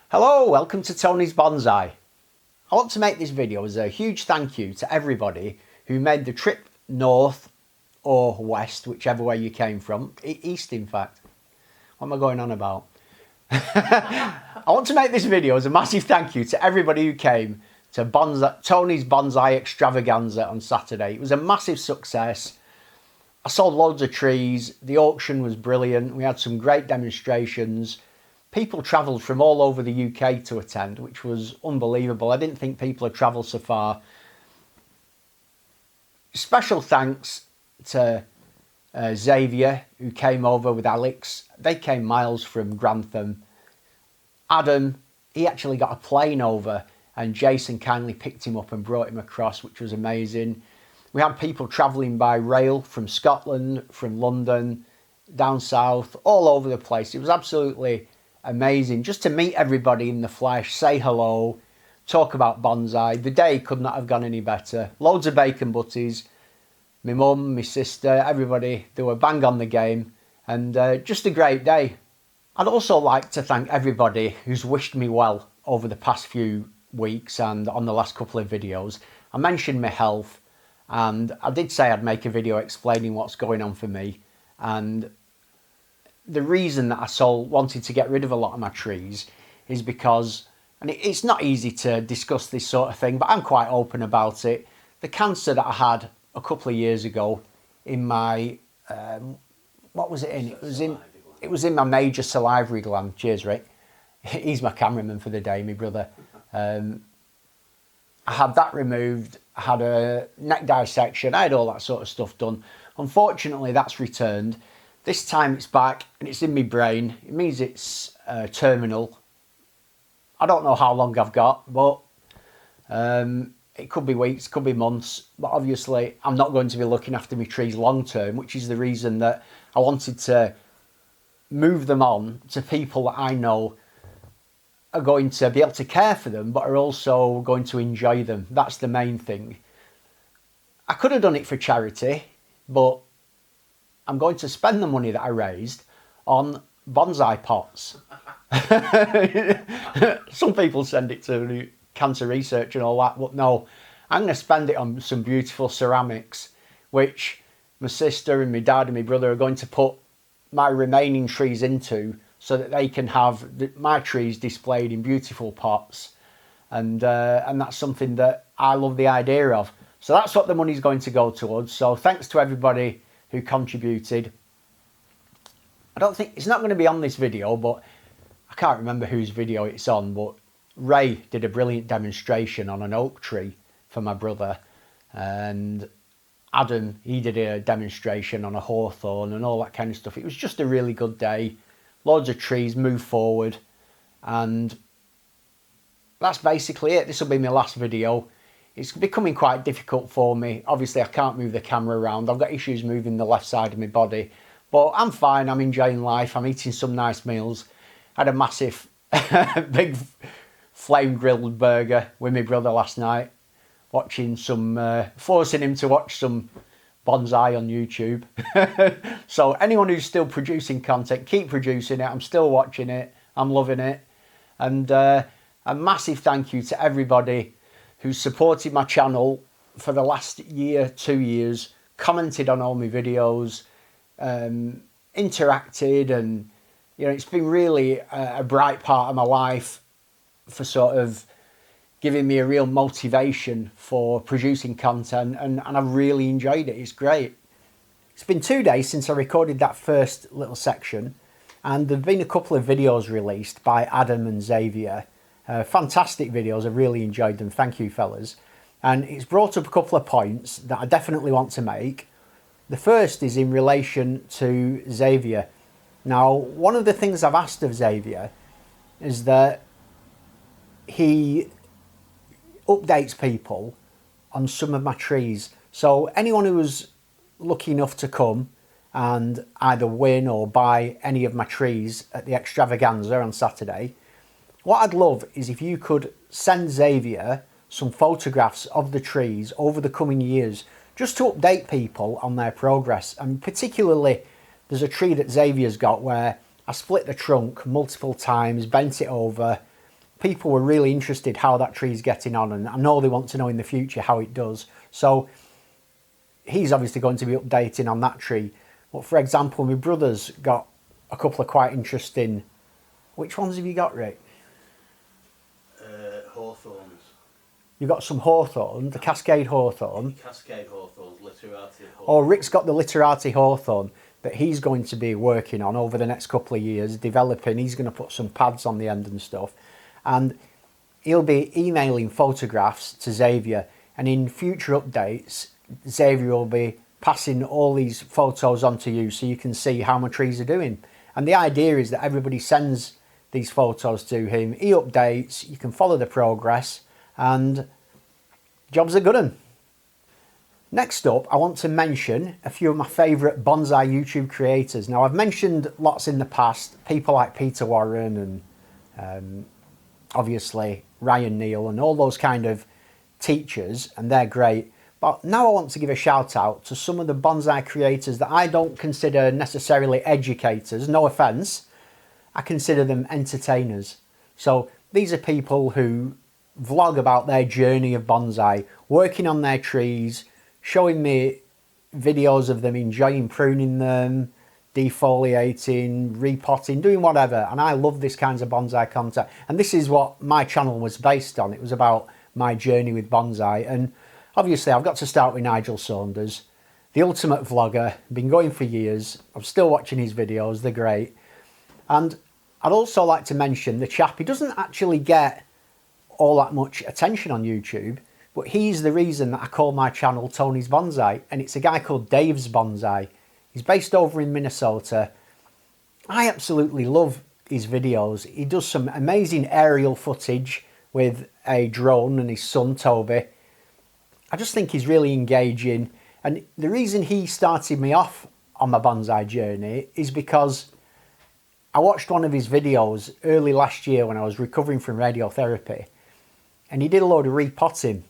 Hello, welcome to Tony's Bonsai. I want to make this video as a huge thank you to everybody who made the trip north or west, whichever way you came from, east in fact. What am I going on about? I want to make this video as a massive thank you to everybody who came to Tony's Bonsai Extravaganza on Saturday. It was a massive success. I sold loads of trees, the auction was brilliant, we had some great demonstrations. People travelled from all over the UK to attend, which was unbelievable. I didn't think people had travelled so far. Special thanks to Xavier, who came over with Alex. They came miles from Grantham. Adam, he actually got a plane over and Jason kindly picked him up and brought him across, which was amazing. We had people travelling by rail from Scotland, from London, down south, all over the place. It was absolutely amazing just to meet everybody in the flesh, say hello, talk about bonsai. The day could not have gone any better. Loads of bacon butties. My mum, my sister, everybody, they were bang on the game, and just a great day. I'd also like to thank everybody who's wished me well over the past few weeks and on the last couple of videos. I mentioned my health, and I did say I'd make a video explaining what's going on for me, and the reason that I wanted to get rid of a lot of my trees is because, and it's not easy to discuss this sort of thing, but I'm quite open about it. The cancer that I had a couple of years ago in my, what was it in? It was in my major salivary gland. Cheers, Rick. He's my cameraman for the day, my brother. I had that removed. I had a neck dissection. I had all that sort of stuff done. Unfortunately, that's returned. This time it's back and it's in my brain. It means it's terminal. I don't know how long I've got, but it could be weeks, could be months. But obviously I'm not going to be looking after my trees long term, which is the reason that I wanted to move them on to people that I know are going to be able to care for them, but are also going to enjoy them. That's the main thing. I could have done it for charity, but I'm going to spend the money that I raised on bonsai pots. Some people send it to cancer research and all that, but no, I'm going to spend it on some beautiful ceramics, which my sister and my dad and my brother are going to put my remaining trees into, so that they can have my trees displayed in beautiful pots, and that's something that I love the idea of. So that's what the money's going to go towards. So thanks to everybody who contributed. I don't think, it's not going to be on this video, but I can't remember whose video it's on, but Ray did a brilliant demonstration on an oak tree for my brother, and Adam, he did a demonstration on a hawthorn and all that kind of stuff. It was just a really good day. Loads of trees, move forward, and that's basically it. This will be my last video. It's becoming quite difficult for me. Obviously, I can't move the camera around. I've got issues moving the left side of my body, but I'm fine. I'm enjoying life. I'm eating some nice meals. I had a massive, big flame grilled burger with my brother last night, watching some, forcing him to watch some bonsai on YouTube. So anyone who's still producing content, keep producing it. I'm still watching it. I'm loving it. And a massive thank you to everybody who supported my channel for the last year, 2 years, commented on all my videos, interacted, and it's been really a bright part of my life for sort of giving me a real motivation for producing content, and I've really enjoyed it. It's great. It's been 2 days since I recorded that first little section, and there've been a couple of videos released by Adam and Xavier. Fantastic videos. I really enjoyed them. Thank you, fellas. And it's brought up a couple of points that I definitely want to make. The first is in relation to Xavier. Now, one of the things I've asked of Xavier is that he updates people on some of my trees. So anyone who was lucky enough to come and either win or buy any of my trees at the extravaganza on Saturday, what I'd love is if you could send Xavier some photographs of the trees over the coming years, just to update people on their progress. And particularly, there's a tree that Xavier's got where I split the trunk multiple times, bent it over, people were really interested how that tree's getting on, and I know they want to know in the future how it does. So he's obviously going to be updating on that tree. But for example, my brother's got a couple of quite interesting... Which ones have you got, Rick? Hawthorns. You've got some hawthorn, the Cascade hawthorn. Cascade hawthorns, literati hawthorn. Oh, Rick's got the literati hawthorn that he's going to be working on over the next couple of years, developing. He's going to put some pads on the end and stuff. And he'll be emailing photographs to Xavier. And in future updates, Xavier will be passing all these photos on to you so you can see how my trees are doing. And the idea is that everybody sends these photos to him. He updates, you can follow the progress, and job's a good one. Next up, I want to mention a few of my favourite bonsai YouTube creators. Now, I've mentioned lots in the past, people like Peter Warren and obviously Ryan Neal and all those kind of teachers, and they're great. But now I want to give a shout out to some of the bonsai creators that I don't consider necessarily educators, no offence. I consider them entertainers. So these are people who vlog about their journey of bonsai, working on their trees, showing me videos of them enjoying pruning them, defoliating, repotting, doing whatever. And I love this kinds of bonsai content. And this is what my channel was based on. It was about my journey with bonsai. And obviously I've got to start with Nigel Saunders, the ultimate vlogger, been going for years. I'm still watching his videos, they're great. And I'd also like to mention the chap, he doesn't actually get all that much attention on YouTube, but he's the reason that I call my channel Tony's Bonsai, and it's a guy called Dave's Bonsai. He's based over in Minnesota. I absolutely love his videos. He does some amazing aerial footage with a drone and his son Toby. I just think he's really engaging, and the reason he started me off on my bonsai journey is because I watched one of his videos early last year when I was recovering from radiotherapy, and he did a load of repotting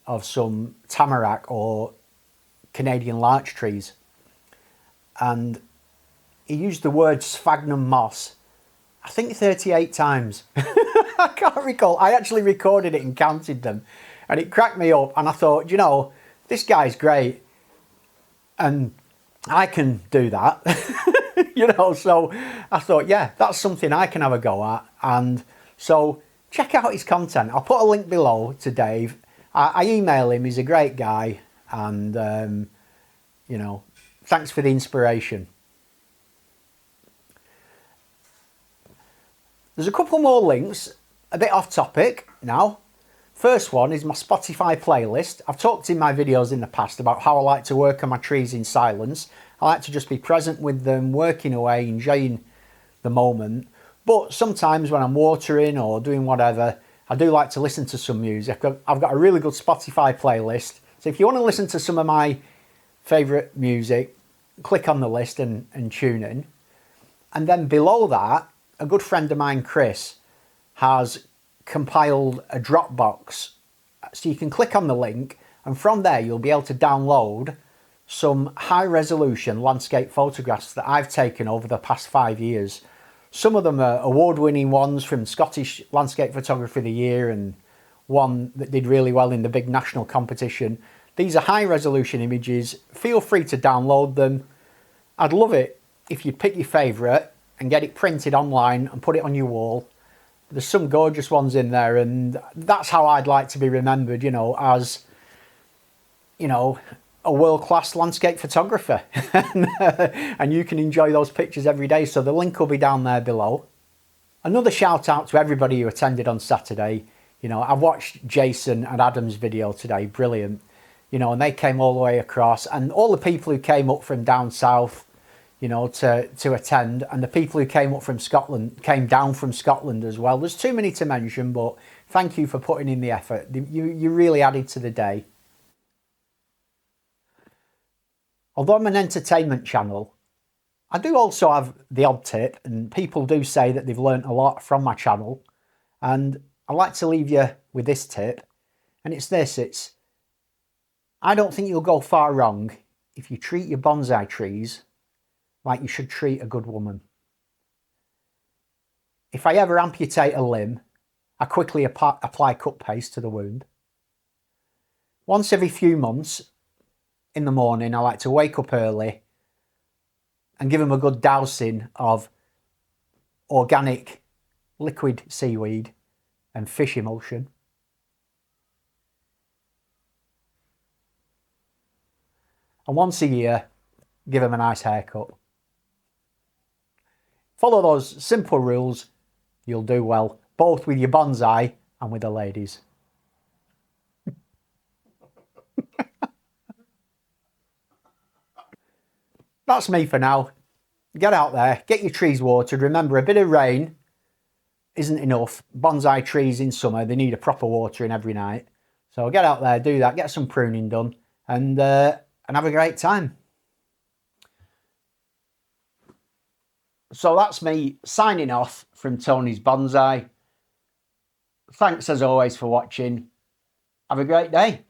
of some tamarack or Canadian larch trees, and he used the word sphagnum moss, I think 38 times. I can't recall. I actually recorded it and counted them, and it cracked me up, and I thought, you know, this guy's great and I can do that. You know, so I thought, yeah, that's something I can have a go at. And so check out his content. I'll put a link below to Dave. I email him, he's a great guy, and you know, thanks for the inspiration. There's a couple more links, a bit off topic now. First one is my Spotify playlist. I've talked in my videos in the past about how I like to work on my trees in silence. I like to just be present with them, working away, enjoying the moment. But sometimes when I'm watering or doing whatever, I do like to listen to some music. I've got a really good Spotify playlist. So if you want to listen to some of my favourite music, click on the list and tune in. And then below that, a good friend of mine, Chris, has compiled a dropbox. So you can click on the link, and from there you'll be able to download some high resolution landscape photographs that I've taken over the past 5 years. Some of them are award-winning ones from Scottish Landscape Photography of the Year, and one that did really well in the big national competition. These are high resolution images. Feel free to download them. I'd love it if you'd pick your favourite and get it printed online and put it on your wall. There's some gorgeous ones in there, and that's how I'd like to be remembered, you know, as, you know, a world-class landscape photographer. And you can enjoy those pictures every day, so the link will be down there below. Another shout out to everybody who attended on Saturday. You know, I watched Jason and Adam's video today, brilliant. You know, and they came all the way across, and all the people who came up from down south, you know, to attend, and the people who came up from Scotland, came down from Scotland as well. There's too many to mention, but thank you for putting in the effort. You really added to the day. Although I'm an entertainment channel, I do also have the odd tip, and people do say that they've learnt a lot from my channel. And I'd like to leave you with this tip, and it's this. I don't think you'll go far wrong if you treat your bonsai trees like you should treat a good woman. If I ever amputate a limb, I quickly apply cut paste to the wound. Once every few months in the morning, I like to wake up early and give them a good dousing of organic liquid seaweed and fish emulsion. And once a year, give them a nice haircut. Follow those simple rules, you'll do well, both with your bonsai and with the ladies. That's me for now. Get out there, get your trees watered. Remember, a bit of rain isn't enough. Bonsai trees in summer, they need a proper watering every night. So get out there, do that, get some pruning done, and have a great time. So that's me signing off from Tony's Bonsai. Thanks as always for watching. Have a great day.